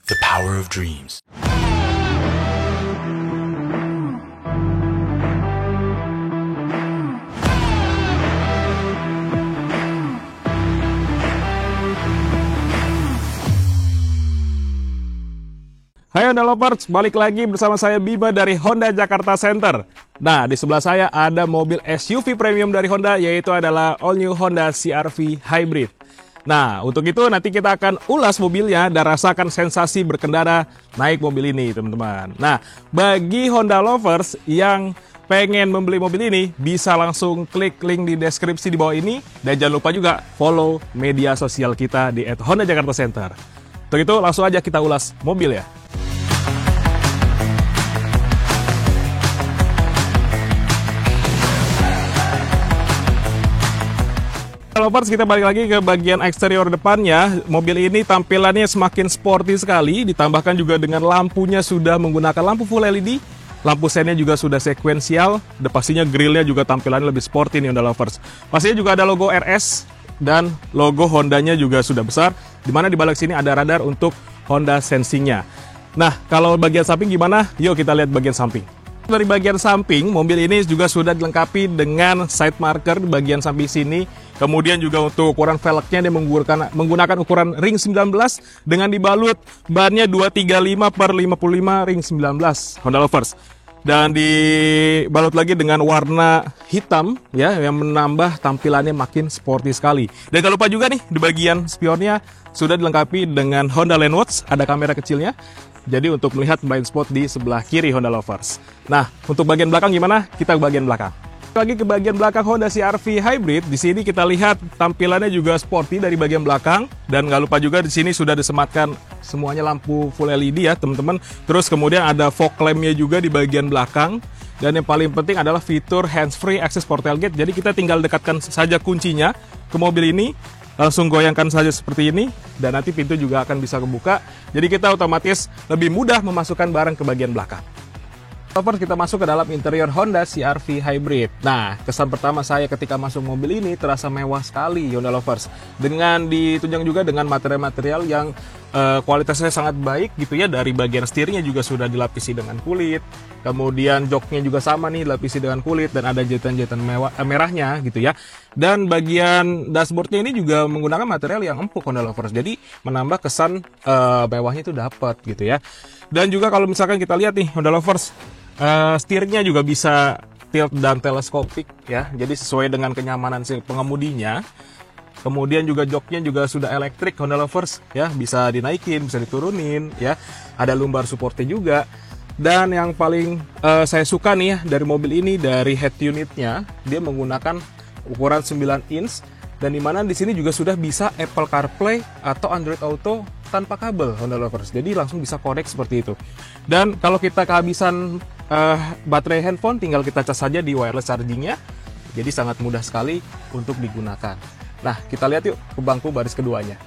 The power of dreams. Hai Honda Lovers, balik lagi bersama saya Bima dari Honda Jakarta Center. Nah, di sebelah saya ada mobil SUV premium dari Honda, yaitu adalah All New Honda CR-V Hybrid. Nah, untuk itu nanti kita akan ulas mobilnya dan rasakan sensasi berkendara naik mobil ini, teman-teman. Nah, bagi Honda Lovers yang pengen membeli mobil ini, bisa langsung klik link di deskripsi di bawah ini. Dan jangan lupa juga follow media sosial kita di @Honda Jakarta Center. Untuk itu langsung aja kita ulas mobil ya. Lovers, kita balik lagi ke bagian eksterior depannya. Mobil ini tampilannya semakin sporty sekali, ditambahkan juga dengan lampunya sudah menggunakan lampu full LED, lampu sennya juga sudah sekuensial, dan pastinya grillnya juga tampilannya lebih sporty nih Honda Lovers. Pastinya juga ada logo RS dan logo Hondanya juga sudah besar, dimana di balik sini ada radar untuk Honda Sensing-nya. Nah, kalau bagian samping gimana? Yuk kita lihat bagian samping. Dari bagian samping, mobil ini juga sudah dilengkapi dengan side marker di bagian samping sini. Kemudian juga untuk ukuran velgnya dia menggunakan ukuran ring 19 dengan dibalut bannya 235/55 ring 19 Honda Lovers. Dan dibalut lagi dengan warna hitam ya, yang menambah tampilannya makin sporty sekali. Dan jangan lupa juga nih di bagian spionnya sudah dilengkapi dengan Honda Lane Watch, ada kamera kecilnya. Jadi untuk melihat blind spot di sebelah kiri Honda Lovers. Nah, untuk bagian belakang gimana? Kita ke bagian belakang. Lagi ke bagian belakang Honda CR-V Hybrid. Di sini kita lihat tampilannya juga sporty dari bagian belakang, dan nggak lupa juga di sini sudah disematkan semuanya lampu full LED ya, teman-teman. Terus kemudian ada fog lamp-nya juga di bagian belakang, dan yang paling penting adalah fitur hands-free access for tailgate. Jadi kita tinggal dekatkan saja kuncinya ke mobil ini, langsung goyangkan saja seperti ini, dan nanti pintu juga akan bisa kebuka. Jadi kita otomatis lebih mudah memasukkan barang ke bagian belakang. Lovers, kita masuk ke dalam interior Honda CR-V Hybrid. Nah, kesan pertama saya ketika masuk mobil ini terasa mewah sekali Honda Lovers. Dengan ditunjang juga dengan material-material yang kualitasnya sangat baik gitu ya. Dari bagian setirnya juga sudah dilapisi dengan kulit. Kemudian joknya juga sama nih, dilapisi dengan kulit, dan ada jahitan-jahitan merahnya gitu ya. Dan bagian dashboardnya ini juga menggunakan material yang empuk Honda Lovers. Jadi menambah kesan mewahnya itu dapat gitu ya. Dan juga kalau misalkan kita lihat nih Honda Lovers, setirnya juga bisa tilt dan teleskopik ya, jadi sesuai dengan kenyamanan si pengemudinya. Kemudian juga joknya juga sudah elektrik Honda Lovers ya, bisa dinaikin, bisa diturunin ya. Ada lumbar supportnya juga. Dan yang paling saya suka nih ya dari mobil ini, dari head unitnya, dia menggunakan ukuran 9 inch, dan dimana di sini juga sudah bisa Apple CarPlay atau Android Auto tanpa kabel Honda Lovers. Jadi langsung bisa connect seperti itu. Dan kalau kita kehabisan baterai handphone, tinggal kita cas saja di wireless chargingnya. Jadi sangat mudah sekali untuk digunakan. Nah, kita lihat yuk ke bangku baris keduanya.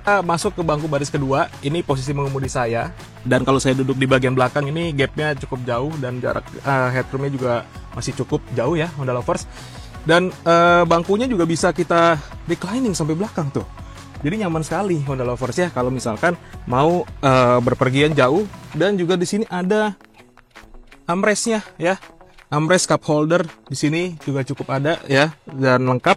Kita masuk ke bangku baris kedua, ini posisi mengemudi saya. Dan kalau saya duduk di bagian belakang ini gapnya cukup jauh, dan jarak headroomnya juga masih cukup jauh ya Honda Lovers. Dan bangkunya juga bisa kita reclining sampai belakang tuh. Jadi nyaman sekali Honda Lovers ya kalau misalkan mau berpergian jauh. Dan juga di sini ada armrestnya ya, armrest cup holder di sini juga cukup ada ya, dan lengkap.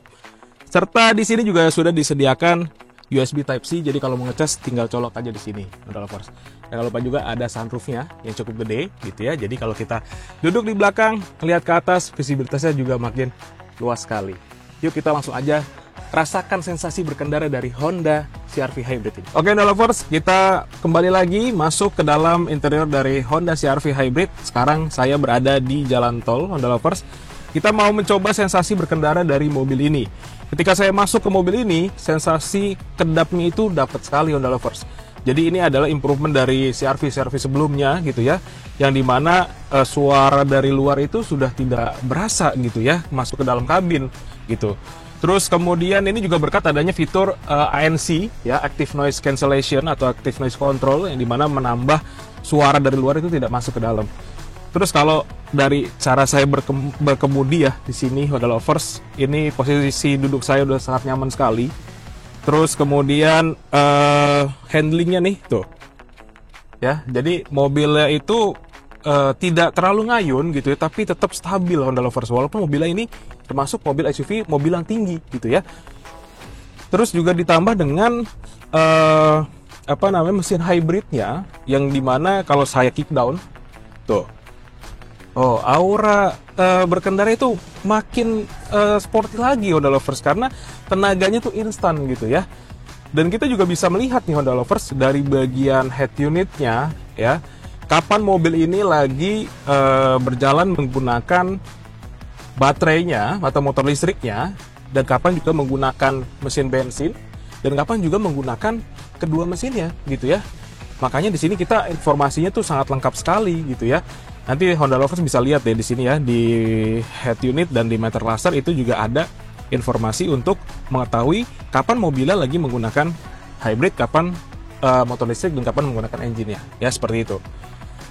Serta di sini juga sudah disediakan USB Type-C, jadi kalau mau ngecas tinggal colok aja di sini Honda Lovers. Jangan lupa juga ada sunroofnya yang cukup gede gitu ya. Jadi kalau kita duduk di belakang, lihat ke atas, visibilitasnya juga makin luas sekali. Yuk kita langsung aja rasakan sensasi berkendara dari Honda CR-V Hybrid ini. Oke Honda Lovers, kita kembali lagi masuk ke dalam interior dari Honda CR-V Hybrid. Sekarang saya berada di jalan tol Honda Lovers. Kita mau mencoba sensasi berkendara dari mobil ini. Ketika saya masuk ke mobil ini, sensasi kedapnya itu dapat sekali Honda Lovers. Jadi ini adalah improvement dari CR-V sebelumnya gitu ya, yang dimana suara dari luar itu sudah tidak berasa gitu ya, masuk ke dalam kabin gitu. Terus kemudian ini juga berkat adanya fitur ANC ya, Active Noise Cancellation atau Active Noise Control, yang dimana menambah suara dari luar itu tidak masuk ke dalam. Terus kalau dari cara saya berkemudi ya di sini Honda Lovers, ini posisi duduk saya udah sangat nyaman sekali. Terus kemudian handlingnya nih tuh, ya. Jadi mobilnya itu tidak terlalu ngayun gitu ya, tapi tetap stabil Honda Lovers, walaupun mobilnya ini termasuk mobil SUV, mobil yang tinggi gitu ya. Terus juga ditambah dengan mesin hybridnya, yang dimana kalau saya kick down tuh, aura berkendara itu makin sporty lagi Honda Lovers, karena tenaganya tuh instan gitu ya. Dan kita juga bisa melihat nih Honda Lovers dari bagian head unitnya ya, kapan mobil ini lagi berjalan menggunakan baterainya atau motor listriknya, dan kapan juga menggunakan mesin bensin, dan kapan juga menggunakan kedua mesinnya gitu ya. Makanya di sini kita informasinya tuh sangat lengkap sekali gitu ya. Nanti Honda Lovers bisa lihat deh di sini ya, di head unit dan di meter laser itu juga ada informasi untuk mengetahui kapan mobilnya lagi menggunakan hybrid, kapan motor listrik, dan kapan menggunakan engine-nya ya, seperti itu.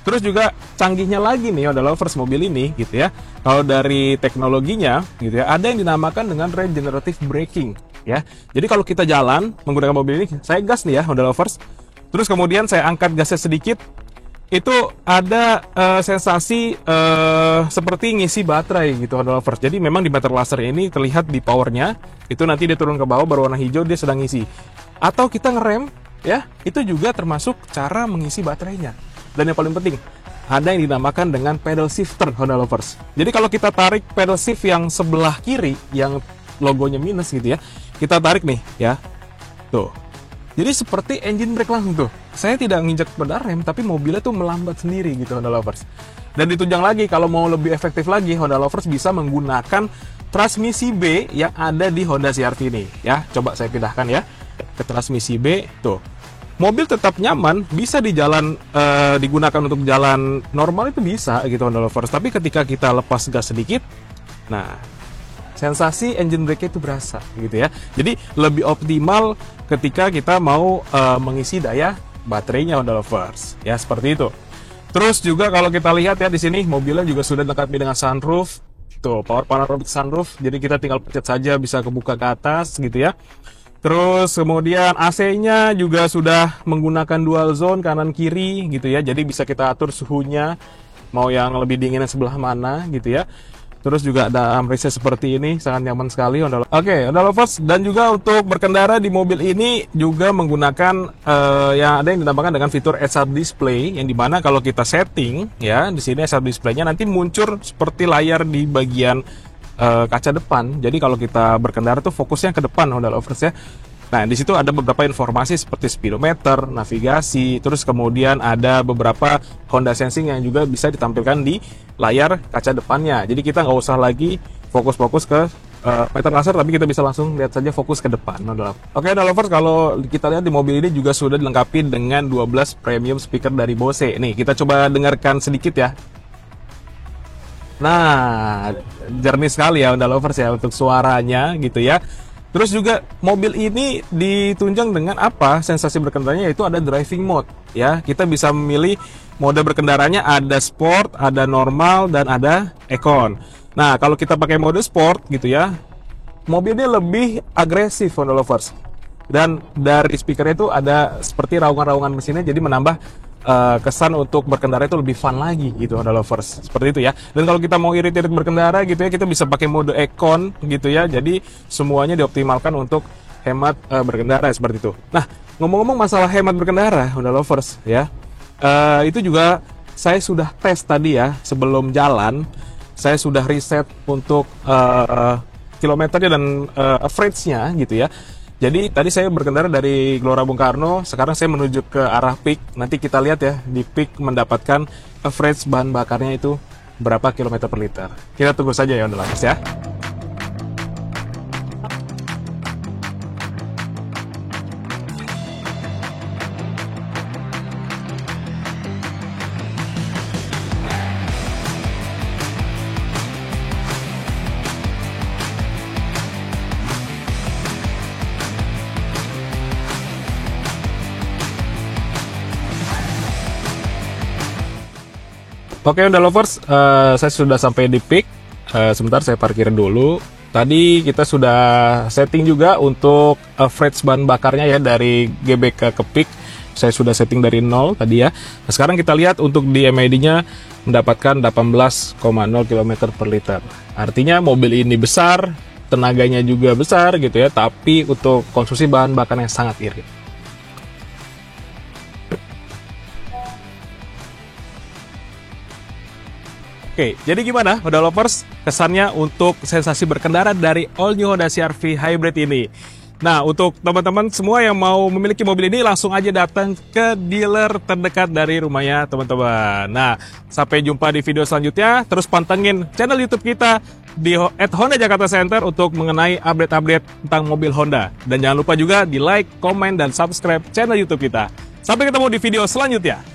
Terus juga canggihnya lagi nih Honda Lovers mobil ini gitu ya. Kalau dari teknologinya gitu ya, ada yang dinamakan dengan regenerative braking ya. Jadi kalau kita jalan menggunakan mobil ini, saya gas nih ya Honda Lovers. Terus kemudian saya angkat gasnya sedikit, itu ada sensasi seperti ngisi baterai gitu Honda Lovers. Jadi memang di meter laser ini terlihat di powernya, itu nanti dia turun ke bawah berwarna hijau, dia sedang ngisi. Atau kita ngerem ya, itu juga termasuk cara mengisi baterainya. Dan yang paling penting, ada yang dinamakan dengan pedal shifter Honda Lovers. Jadi kalau kita tarik pedal shift yang sebelah kiri, yang logonya minus gitu ya, kita tarik nih ya, tuh. Jadi seperti engine brake langsung tuh. Saya tidak nginjak pedal rem, tapi mobilnya tuh melambat sendiri gitu Honda Lovers. Dan ditunjang lagi, kalau mau lebih efektif lagi, Honda Lovers bisa menggunakan transmisi B yang ada di Honda CR-V ini ya. Coba saya pindahkan ya ke transmisi B, tuh. Mobil tetap nyaman, bisa di jalan digunakan untuk jalan normal, itu bisa gitu Honda Lovers. Tapi ketika kita lepas gas sedikit, nah sensasi engine brake itu berasa gitu ya. Jadi lebih optimal ketika kita mau mengisi daya baterainya Honda Lovers ya, seperti itu. Terus juga kalau kita lihat ya di sini, mobilnya juga sudah dilengkapi dengan sunroof. Tuh, power panoramic sunroof. Jadi kita tinggal pencet saja bisa kebuka ke atas gitu ya. Terus kemudian AC-nya juga sudah menggunakan dual zone kanan kiri gitu ya. Jadi bisa kita atur suhunya, mau yang lebih dingin sebelah mana gitu ya. Terus juga ada armrestnya seperti ini, sangat nyaman sekali Honda Lovers. Dan juga untuk berkendara di mobil ini juga menggunakan yang ada yang dinamakan dengan fitur heads-up display, yang dimana kalau kita setting ya, di sini heads-up display-nya nanti muncul seperti layar di bagian kaca depan. Jadi kalau kita berkendara tuh fokusnya ke depan Honda Lovers ya. Nah, di situ ada beberapa informasi seperti speedometer, navigasi, terus kemudian ada beberapa Honda Sensing yang juga bisa ditampilkan di layar kaca depannya. Jadi kita nggak usah lagi fokus-fokus ke meter laser, tapi kita bisa langsung lihat saja fokus ke depan. Oke, Honda Lovers, kalau kita lihat di mobil ini juga sudah dilengkapi dengan 12 premium speaker dari Bose. Nih, kita coba dengarkan sedikit ya. Nah, jernih sekali ya Honda Lovers ya untuk suaranya gitu ya. Terus juga mobil ini ditunjang dengan apa? Sensasi berkendaranya, yaitu ada driving mode ya. Kita bisa memilih mode berkendaranya, ada sport, ada normal, dan ada econ. Nah, kalau kita pakai mode sport gitu ya, mobilnya lebih agresif Honda Lovers. Dan dari speakernya itu ada seperti raungan-raungan mesinnya, jadi menambah kesan untuk berkendara itu lebih fun lagi gitu Honda Lovers, seperti itu ya. Dan kalau kita mau irit-irit berkendara gitu ya, kita bisa pakai mode econ gitu ya. Jadi semuanya dioptimalkan untuk hemat berkendara seperti itu. Nah, ngomong-ngomong masalah hemat berkendara Honda Lovers ya, itu juga saya sudah tes tadi ya sebelum jalan. Saya sudah riset untuk kilometernya dan average-nya gitu ya. Jadi tadi saya berkendara dari Gelora Bung Karno, sekarang saya menuju ke arah Peak. Nanti kita lihat ya di Peak mendapatkan average bahan bakarnya itu berapa kilometer per liter. Kita tunggu saja ya Honda Lovers ya. Oke Honda Lovers, saya sudah sampai di Peak. Sebentar saya parkir dulu. Tadi kita sudah setting juga untuk average bahan bakarnya ya dari GBK ke Peak. saya sudah setting dari 0 tadi ya. Nah, sekarang kita lihat untuk di MID-nya mendapatkan 18,0 km per liter. Artinya mobil ini besar, tenaganya juga besar gitu ya, tapi untuk konsumsi bahan bakar yang sangat irit. Oke, jadi gimana Honda Lovers kesannya untuk sensasi berkendara dari all new Honda CR-V Hybrid ini? Nah, untuk teman-teman semua yang mau memiliki mobil ini langsung aja datang ke dealer terdekat dari rumahnya teman-teman. Nah, sampai jumpa di video selanjutnya. Terus pantengin channel YouTube kita di @Honda Jakarta Center untuk mengenai update-update tentang mobil Honda. Dan jangan lupa juga di like, komen, dan subscribe channel YouTube kita. Sampai ketemu di video selanjutnya.